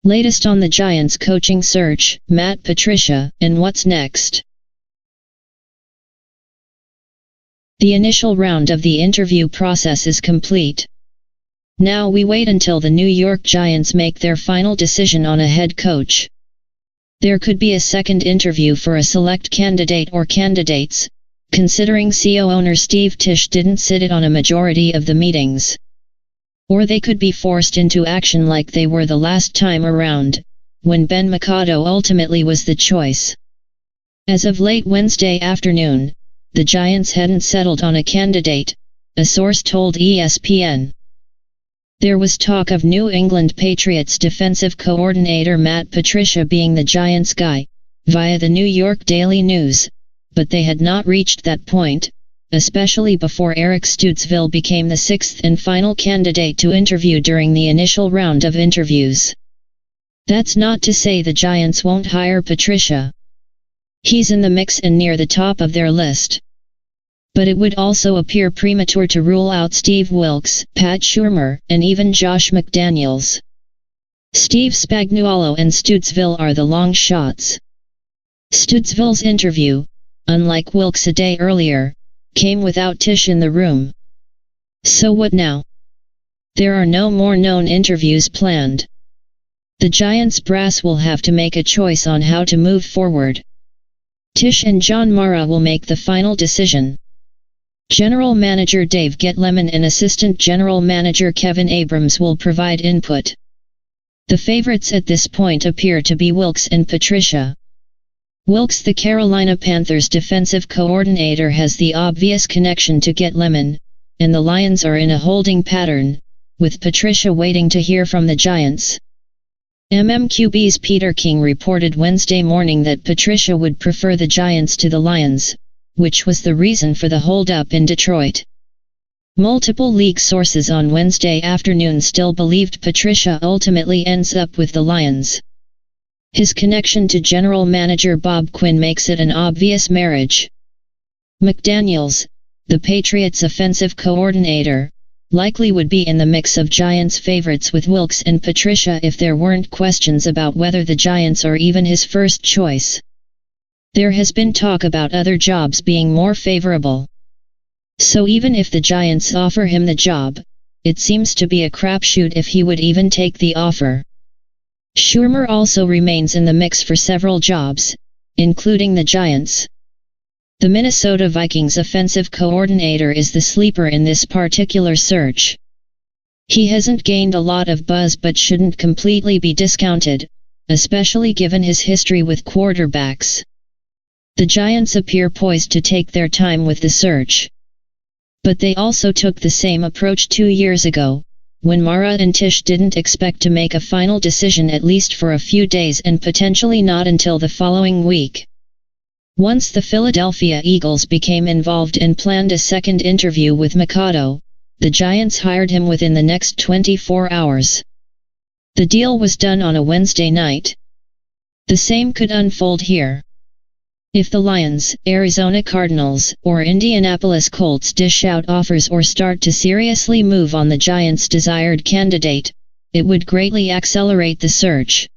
Latest on the Giants coaching search, Matt Patricia, and what's next? The initial round of the interview process is complete. Now we wait until the New York Giants make their final decision on a head coach. There could be a second interview for a select candidate or candidates, considering CEO owner Steve Tisch didn't sit in on a majority of the meetings. Or they could be forced into action like they were the last time around, when Ben Mikado ultimately was the choice. As of late Wednesday afternoon, the Giants hadn't settled on a candidate, a source told ESPN. There was talk of New England Patriots defensive coordinator Matt Patricia being the Giants' guy, via the New York Daily News, but they had not reached that point, especially before Eric Stoutzville became the sixth and final candidate to interview during the initial round of interviews. That's not to say the Giants won't hire Patricia. He's in the mix and near the top of their list. But it would also appear premature to rule out Steve Wilks, Pat Shurmur, and even Josh McDaniels. Steve Spagnuolo and Stoutzville are the long shots. Stoutzville's interview, unlike Wilks a day earlier, came without Tisch in the room. So what now? There are no more known interviews planned. The Giants brass will have to make a choice on how to move forward. Tisch and John Mara will make the final decision. General Manager Dave Gettleman and Assistant General Manager Kevin Abrams will provide input. The favorites at this point appear to be Wilks and Patricia. Wilks, the Carolina Panthers defensive coordinator, has the obvious connection to Gettleman, and the Lions are in a holding pattern, with Patricia waiting to hear from the Giants. MMQB's Peter King reported Wednesday morning that Patricia would prefer the Giants to the Lions, which was the reason for the hold-up in Detroit. Multiple league sources on Wednesday afternoon still believed Patricia ultimately ends up with the Lions. His connection to General Manager Bob Quinn makes it an obvious marriage. McDaniels, the Patriots' offensive coordinator, likely would be in the mix of Giants favorites with Wilks and Patricia if there weren't questions about whether the Giants are even his first choice. There has been talk about other jobs being more favorable. So even if the Giants offer him the job, it seems to be a crapshoot if he would even take the offer. Shurmur also remains in the mix for several jobs, including the Giants. The Minnesota Vikings offensive coordinator is the sleeper in this particular search. He hasn't gained a lot of buzz but shouldn't completely be discounted, especially given his history with quarterbacks. The Giants appear poised to take their time with the search. But they also took the same approach 2 years ago, when Mara and Tisch didn't expect to make a final decision at least for a few days and potentially not until the following week. Once the Philadelphia Eagles became involved and planned a second interview with Mikado, the Giants hired him within the next 24 hours. The deal was done on a Wednesday night. The same could unfold here. If the Lions, Arizona Cardinals, or Indianapolis Colts dish out offers or start to seriously move on the Giants' desired candidate, it would greatly accelerate the search.